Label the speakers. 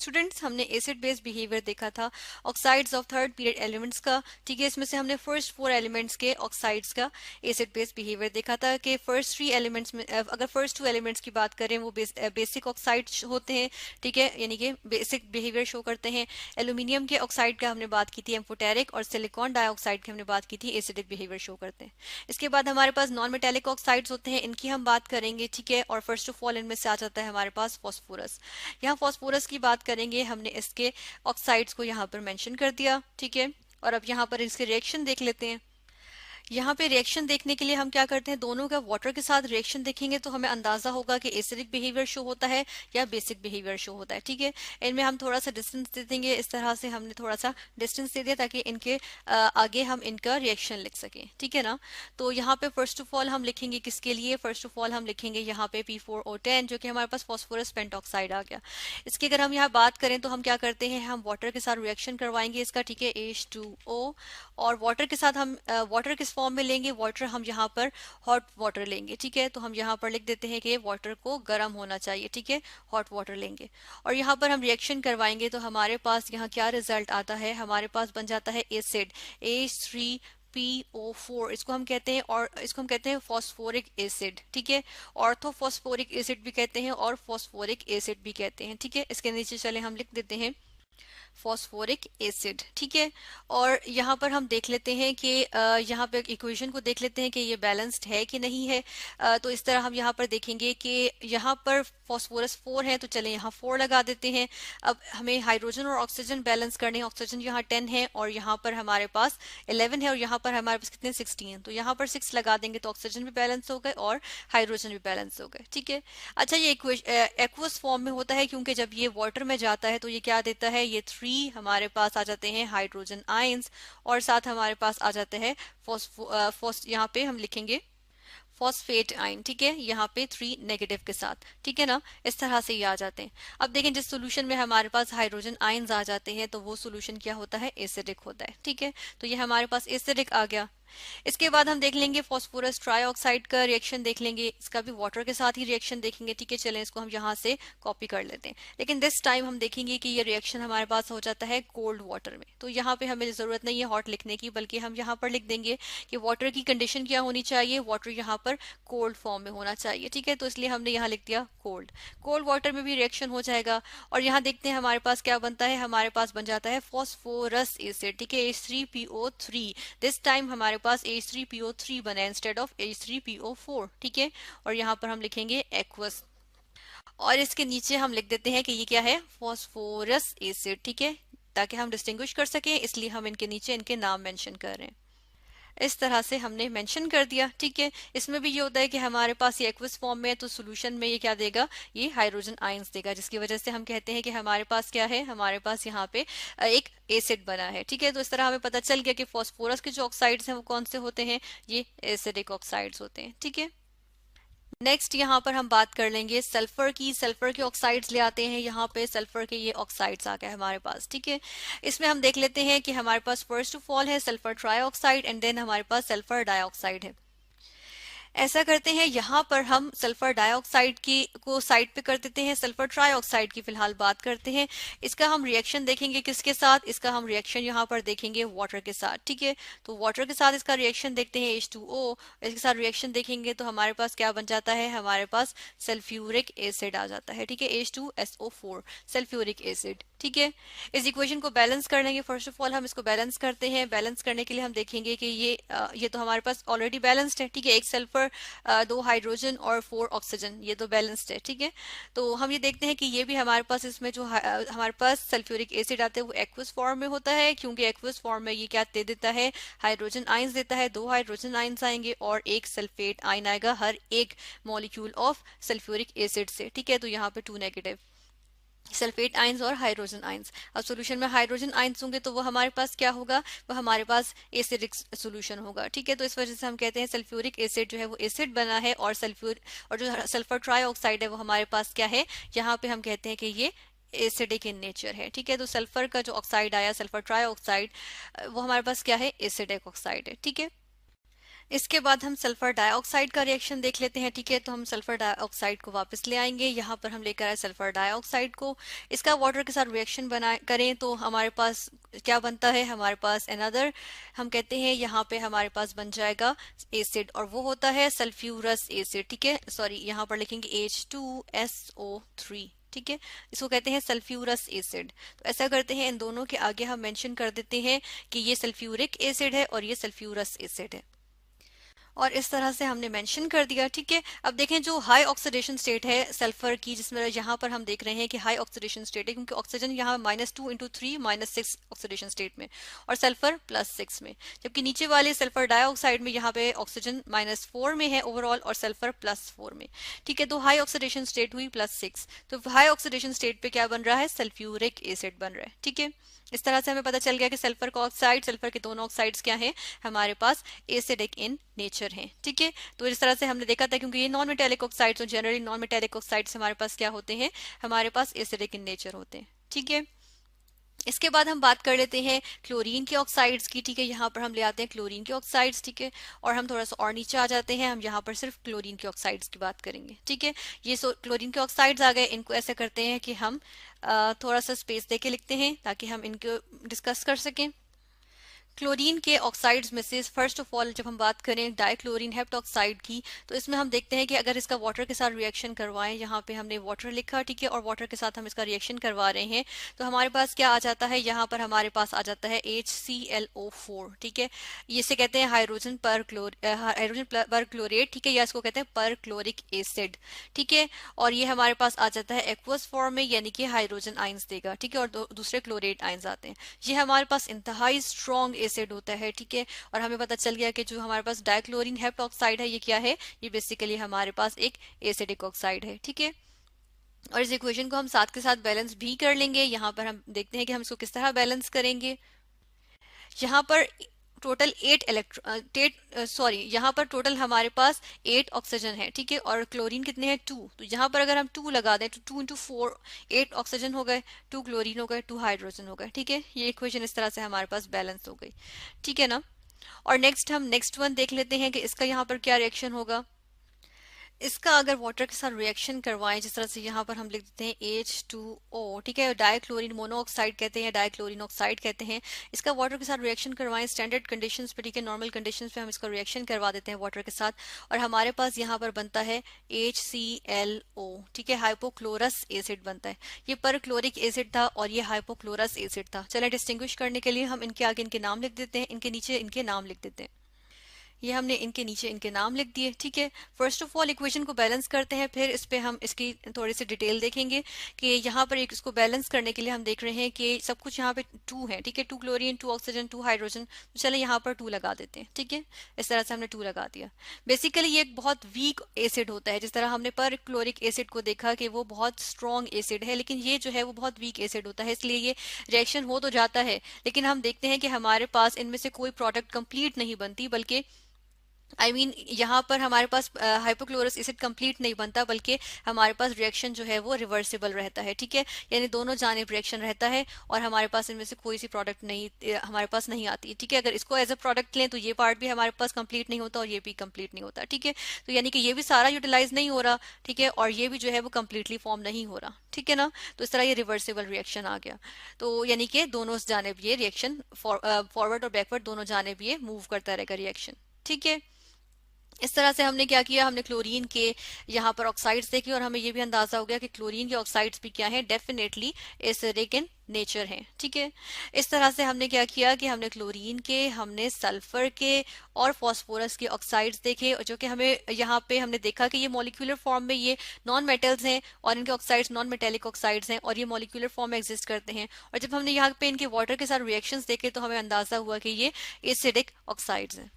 Speaker 1: Students, हमने acid based behaviour देखा था oxides of third period elements का। ठीक है, इसमें से हमने फर्स्ट 4 एलिमेंट्स के ऑक्साइड्स का एसिड बेस्ड बिहेवियर देखा था कि फर्स्ट 3 एलिमेंट्स में अगर फर्स्ट 2 एलिमेंट्स की बात करें वो बेसिक ऑक्साइड होते हैं। ठीक है, यानी कि बेसिक बिहेवियर शो करते हैं। एल्यूमिनियम के ऑक्साइड का हमने बात की थी एम्फोटेरिक, और सिलिकॉन डाइऑक्साइड की हमने बात की थी एसिडिक बिहेवियर शो करते हैं। इसके बाद हमारे पास नॉन मेटेलिक ऑक्साइड्स होते हैं, इनकी हम बात करेंगे। ठीक है, और फर्स्ट ऑफ ऑल इनमें से आ जाता है हमारे पास फॉस्फोरस। यहाँ फॉस्फोरस की बात करेंगे, हमने इसके ऑक्साइड्स को यहाँ पर मेंशन कर दिया। ठीक है, और अब यहाँ पर इसके रिएक्शन देख लेते हैं। यहाँ पे रिएक्शन देखने के लिए हम क्या करते हैं, दोनों का वाटर के साथ रिएक्शन देखेंगे तो हमें अंदाजा होगा कि एसिडिक बिहेवियर शो होता है या बेसिक बिहेवियर शो होता है। ठीक है, इनमें हम थोड़ा सा डिस्टेंस दे देंगे, इस तरह से हमने थोड़ा सा डिस्टेंस दे दिया ताकि इनके आगे हम इनका रिएक्शन लिख सकें। ठीक है ना, तो यहाँ पे फर्स्ट ऑफ ऑल हम लिखेंगे किसके लिए, फर्स्ट ऑफ ऑल हम लिखेंगे यहाँ पे P4O10 जो कि हमारे पास फॉस्फोरस पेंटॉक्साइड आ गया। इसकी अगर हम यहाँ बात करें तो हम क्या करते हैं, हम वाटर के साथ रिएक्शन करवाएंगे इसका। ठीक है, H2O, और वाटर के साथ हम वाटर किस फॉर्म में लेंगे, वाटर हम यहाँ पर हॉट वाटर लेंगे। ठीक है, तो हम यहाँ पर लिख देते हैं कि वाटर को गर्म होना चाहिए। ठीक है, हॉट वाटर लेंगे और यहाँ पर हम रिएक्शन करवाएंगे तो हमारे पास यहाँ क्या रिजल्ट आता है, हमारे पास बन जाता है एसिड H3PO4। इसको हम कहते हैं, और इसको हम कहते हैं फॉस्फोरिक एसिड। ठीक है, ऑर्थोफॉस्फोरिक एसिड भी कहते हैं और फॉस्फोरिक एसिड भी कहते हैं। ठीक है, इसके नीचे चले हम लिख देते हैं फॉस्फोरिक एसिड। ठीक है, और यहाँ पर हम देख लेते हैं कि यहाँ पे इक्वेशन को देख लेते हैं कि ये बैलेंस्ड है कि नहीं है। तो इस तरह हम यहाँ पर देखेंगे कि यहाँ पर फॉस्फोरस 4 है तो चले यहाँ 4 लगा देते हैं। अब हमें हाइड्रोजन और ऑक्सीजन बैलेंस करने हैं, ऑक्सीजन यहाँ 10 है और यहाँ पर हमारे पास 11 है और यहाँ पर हमारे पास कितने 16, तो यहाँ पर 6 लगा देंगे तो ऑक्सीजन भी बैलेंस हो गए और हाइड्रोजन भी बैलेंस हो गए। ठीक है, अच्छा ये एक्वस फॉर्म में होता है क्योंकि जब ये वाटर में जाता है तो ये क्या देता है, ये 3 हमारे पास आ जाते हैं हाइड्रोजन आयंस और साथ हमारे पास आ जाते हैं यहाँ पे हम लिखेंगे फॉस्फेट आयन। ठीक है, यहाँ पे 3 नेगेटिव के साथ। ठीक है ना, इस तरह से ये आ जाते हैं। अब देखें जिस सोल्यूशन में हमारे पास हाइड्रोजन आयंस आ जाते हैं तो वो सोल्यूशन क्या होता है, एसिडिक होता है। ठीक है, तो ये हमारे पास एसिडिक आ गया। इसके बाद हम देख लेंगे फॉस्फोरस ट्राइऑक्साइड का रिएक्शन देख लेंगे, इसका भी वाटर के साथ ही रिएक्शन देखेंगे। ठीक है, चलें इसको हम यहाँ से कॉपी कर लेते हैं, लेकिन दिस टाइम हम देखेंगे कि ये रिएक्शन हमारे पास हो जाता है कोल्ड वाटर में। तो यहाँ पे हमें जरूरत नहीं है हॉट लिखने की, बल्कि हम यहाँ पर लिख देंगे कि वाटर की कंडीशन क्या होनी चाहिए, वाटर यहाँ पर कोल्ड फॉर्म में होना चाहिए। ठीक है, तो इसलिए हमने यहाँ लिख दिया कोल्ड। कोल्ड वाटर में भी रिएक्शन हो जाएगा और यहाँ देखते हैं हमारे पास क्या बनता है, हमारे पास बन जाता है फॉस्फोरस एसिड। ठीक है, H3PO3, दिस टाइम हमारे पास H3PO3 बना इंस्टेड ऑफ H3PO4। ठीक है, और यहाँ पर हम लिखेंगे एक्वस और इसके नीचे हम लिख देते हैं कि ये क्या है, फॉस्फोरस एसिड। ठीक है, ताकि हम डिस्टिंग्विश कर सकें इसलिए हम इनके नीचे इनके नाम मेंशन कर रहे हैं। इस तरह से हमने मेंशन कर दिया। ठीक है, इसमें भी ये होता है कि हमारे पास ये एक्वस फॉर्म में है तो सोल्यूशन में ये क्या देगा, ये हाइड्रोजन आयंस देगा, जिसकी वजह से हम कहते हैं कि हमारे पास क्या है, हमारे पास यहाँ पे एक एसिड बना है। ठीक है, तो इस तरह हमें पता चल गया कि फॉस्फोरस के जो ऑक्साइड्स हैं वो कौन से होते हैं, ये एसिडिक ऑक्साइड्स होते हैं। ठीक है, नेक्स्ट यहाँ पर हम बात कर लेंगे सल्फर की। सल्फर के ऑक्साइड्स ले आते हैं, यहाँ पे सल्फर के ये ऑक्साइड्स आ गए हमारे पास। ठीक है, इसमें हम देख लेते हैं कि हमारे पास फर्स्ट ऑफ ऑल है सल्फर ट्राइऑक्साइड एंड देन हमारे पास सल्फर डाइऑक्साइड है। ऐसा करते हैं, यहाँ पर हम सल्फर डाइऑक्साइड की को साइड पे कर देते हैं, सल्फर ट्राइऑक्साइड की फिलहाल बात करते हैं। इसका हम रिएक्शन देखेंगे किसके साथ, इसका हम रिएक्शन यहाँ पर देखेंगे वाटर के साथ। ठीक है, तो वाटर के साथ इसका रिएक्शन देखते हैं H2O, इसके साथ रिएक्शन देखेंगे तो हमारे पास क्या बन जाता है, हमारे पास सल्फ्यूरिक एसिड आ जाता है। ठीक है, H2SO4 सल्फ्यूरिक एसिड। ठीक है, इस इक्वेशन को बैलेंस कर लेंगे। फर्स्ट ऑफ ऑल हम इसको बैलेंस करते हैं। बैलेंस करने के लिए हम देखेंगे कि ये तो हमारे पास ऑलरेडी बैलेंस्ड है। ठीक है, एक सल्फर 2 हाइड्रोजन और 4 ऑक्सीजन, ये तो बैलेंस्ड है। ठीक है, तो हम ये देखते हैं कि ये भी हमारे पास इसमें जो हमारे पास सल्फ्यूरिक एसिड आता है वो एक्वस फॉर्म में होता है, क्योंकि एक्वस फॉर्म में ये क्या दे देता है, हाइड्रोजन आयंस देता है। 2 हाइड्रोजन आयंस आएंगे और एक सल्फेट आयन आएगा हर एक मॉलिक्यूल ऑफ सल्फ्यूरिक एसिड से। ठीक है, तो यहाँ पे 2 नेगेटिव सल्फेट आयंस और हाइड्रोजन आयंस। अब सॉल्यूशन में हाइड्रोजन आयंस होंगे तो वो हमारे पास क्या होगा, वो हमारे पास एसिडिक सॉल्यूशन होगा। ठीक है, तो इस वजह से हम कहते हैं सल्फ्यूरिक एसिड जो है वो एसिड बना है और जो सल्फर ट्राइऑक्साइड है वो हमारे पास क्या है, यहाँ पे हम कहते हैं कि ये एसिडिक इन नेचर है। ठीक है, तो सल्फर का जो ऑक्साइड आया, सल्फर ट्राइऑक्साइड, वो हमारे पास क्या है, एसिडिक ऑक्साइड है। ठीक है, इसके बाद हम सल्फर डाइऑक्साइड का रिएक्शन देख लेते हैं, ठीक है। तो हम सल्फर डाइऑक्साइड को वापस ले आएंगे, यहाँ पर हम लेकर आए सल्फर डाइऑक्साइड को। इसका वाटर के साथ रिएक्शन बनाए करें तो हमारे पास क्या बनता है, हमारे पास अनदर हम कहते हैं यहाँ पे हमारे पास बन जाएगा एसिड, और वो होता है सल्फ्यूरस एसिड, ठीक है। सॉरी, यहाँ पर लिखेंगे H2SO3, ठीक है। इसको कहते हैं सल्फ्यूरस एसिड। तो ऐसा करते हैं, इन दोनों के आगे हम मेंशन कर देते हैं कि ये सल्फ्यूरिक एसिड है और ये सल्फ्यूरस एसिड है, और इस तरह से हमने मेंशन कर दिया, ठीक है। अब देखें जो हाई ऑक्सीडेशन स्टेट है सल्फर की, जिसमें यहाँ पर हम देख रहे हैं कि हाई ऑक्सीडेशन स्टेट है, क्योंकि ऑक्सीजन यहाँ -2 × 3 -6 ऑक्सीडेशन स्टेट में, और सल्फर +6 में, जबकि नीचे वाले सल्फर डाइऑक्साइड में यहाँ पे ऑक्सीजन -4 में है ओवरऑल और सल्फर +4 में, ठीक है। तो हाई ऑक्सीडेशन स्टेट हुई +6, तो हाई ऑक्सीडेशन स्टेट पे क्या बन रहा है, सल्फ्यूरिक एसिड बन रहा है, ठीक है। इस तरह से हमें पता चल गया कि सल्फर का ऑक्साइड, सल्फर के दोनों ऑक्साइड्स क्या हैं, हमारे पास एसिडिक इन नेचर हैं, ठीक है। तो इस तरह से हमने देखा था, क्योंकि ये नॉन मेटेलिक ऑक्साइड्स और जनरली नॉन मेटेलिक ऑक्साइड्स हमारे पास क्या होते हैं, हमारे पास एसिडिक इन नेचर होते हैं, ठीक है। इसके बाद हम बात कर लेते हैं क्लोरीन के ऑक्साइड्स की, ठीक है। यहाँ पर हम ले आते हैं क्लोरीन के ऑक्साइड्स, ठीक है, और हम थोड़ा सा और नीचे आ जाते हैं, हम यहाँ पर सिर्फ क्लोरीन के ऑक्साइड्स की बात करेंगे, ठीक है। ये क्लोरीन के ऑक्साइड्स आ गए, इनको ऐसे करते हैं कि हम थोड़ा सा स्पेस देके लिखते हैं ताकि हम इनको डिस्कस कर सकें। क्लोरीन के ऑक्साइड्स में से फर्स्ट ऑफ ऑल जब हम बात करें डाइक्लोरीन हेप्टॉक्साइड की, तो इसमें हम देखते हैं कि अगर इसका वाटर के साथ रिएक्शन करवाएं, यहाँ पे हमने वाटर लिखा, ठीक है, और वाटर के साथ हम इसका रिएक्शन करवा रहे हैं, तो हमारे पास क्या आ जाता है, यहाँ पर हमारे पास आ जाता है HClO4, ठीक है। इसे कहते हैं हाइड्रोजन पर क्लोरेट, ठीक है, या इसको कहते हैं पर क्लोरिक एसिड, ठीक है। और ये हमारे पास आ जाता है एक्वस फॉर्म में, यानी कि हाइड्रोजन आइंस देगा, ठीक है, और दूसरे क्लोरेट आइंस आते हैं। ये हमारे पास इंतहाई स्ट्रॉन्ग एसिड होता है, ठीक है। और हमें पता चल गया कि जो हमारे पास डाइक्लोरीन हेप्टॉक्साइड है, ये क्या है, ये बेसिकली हमारे पास एक एसिडिक ऑक्साइड है, ठीक है। और इस इक्वेशन को हम साथ के साथ बैलेंस भी कर लेंगे। यहाँ पर हम देखते हैं कि हम इसको किस तरह बैलेंस करेंगे। यहाँ पर टोटल 8 यहाँ पर टोटल हमारे पास 8 ऑक्सीजन है, ठीक है, और क्लोरीन कितने हैं, 2। तो यहाँ पर अगर हम 2 लगा दें तो 2 × 4 8 ऑक्सीजन हो गए, 2 क्लोरीन हो गए, 2 हाइड्रोजन हो गए, ठीक है। ये इक्वेशन इस तरह से हमारे पास बैलेंस हो गई, ठीक है ना। और हम नेक्स्ट वन देख लेते हैं कि इसका यहाँ पर क्या रिएक्शन होगा। इसका अगर वाटर के साथ रिएक्शन करवाएं, जिस तरह से यहाँ पर हम लिख देते हैं H2O, ठीक है, डाइक्लोरीन मोनोऑक्साइड कहते हैं, डाइक्लोरीन ऑक्साइड कहते हैं। इसका वाटर के साथ रिएक्शन करवाएं स्टैंडर्ड कंडीशंस पे, ठीक है, नॉर्मल कंडीशंस पे हम इसका रिएक्शन करवा देते हैं वाटर के साथ, और हमारे पास यहाँ पर बनता है HClO, ठीक है, हाइपोक्लोरस एसिड बनता है। ये पर क्लोरिक एसिड था और ये हाइपोक्लोरस एसिड था। चले डिस्टिंग्विश करने के लिए हम इनके आगे इनके नाम लिख देते हैं, इनके नीचे इनके नाम लिख देते हैं। ये हमने इनके नीचे इनके नाम लिख दिए, ठीक है। फर्स्ट ऑफ ऑल इक्वेशन को बैलेंस करते हैं, फिर इस पे हम इसकी थोड़ी सी डिटेल देखेंगे कि यहाँ पर एक इसको बैलेंस करने के लिए हम देख रहे हैं कि सब कुछ यहाँ पे 2 है, ठीक है, 2 क्लोरीन, 2 ऑक्सीजन, 2 हाइड्रोजन, तो चले यहाँ पर 2 लगा देते हैं, ठीक है। इस तरह से हमने 2 लगा दिया। बेसिकली ये एक बहुत वीक एसिड होता है, जिस तरह हमने पर क्लोरिक एसिड को देखा कि वो बहुत स्ट्रॉन्ग एसिड है, लेकिन ये जो है वो बहुत वीक एसिड होता है, इसलिए ये रिएक्शन हो तो जाता है, लेकिन हम देखते हैं कि हमारे पास इनमें से कोई प्रोडक्ट कंप्लीट नहीं बनती, बल्कि यहाँ पर हमारे पास हाइपोक्लोरस एसिड कंप्लीट नहीं बनता, बल्कि हमारे पास रिएक्शन जो है वो रिवर्सिबल रहता है, ठीक है, यानी दोनों जानिब रिएक्शन रहता है और हमारे पास इनमें से कोई सी प्रोडक्ट नहीं हमारे पास नहीं आती, ठीक है। अगर इसको एज अ प्रोडक्ट लें तो ये पार्ट भी हमारे पास कंप्लीट नहीं होता और ये भी कंप्लीट नहीं होता, ठीक है। तो यानी कि ये भी सारा यूटिलाइज नहीं हो रहा, ठीक है, और ये भी जो है वो कंप्लीटली फॉर्म नहीं हो रहा, ठीक है ना। तो इस तरह ये रिवर्सिबल रिएक्शन आ गया। तो यानी कि दोनों जानिब ये रिएक्शन फॉरवर्ड और बैकवर्ड दोनों जानिब ये मूव करता रहेगा रिएक्शन, ठीक है। इस तरह से हमने क्या किया, हमने क्लोरीन के यहाँ पर ऑक्साइड्स देखे और हमें ये भी अंदाजा हो गया कि क्लोरीन के ऑक्साइड्स भी क्या है, डेफिनेटली एसिडिक इन नेचर है, ठीक है। इस तरह से हमने क्या किया कि हमने क्लोरीन के, हमने सल्फर के और फास्फोरस के ऑक्साइड्स देखे, जो कि हमें यहाँ पे हमने देखा कि ये मॉलिक्यूलर फॉर्म में ये नॉन मेटल्स हैं और इनके ऑक्साइड्स नॉन मेटेलिक ऑक्साइड्स हैं और ये मॉलिक्यूलर फॉर्म में एग्जिस्ट करते हैं। और जब हमने यहाँ पे इनके वाटर के साथ रिएक्शंस देखे तो हमें अंदाजा हुआ कि ये एसिडिक ऑक्साइड्स हैं,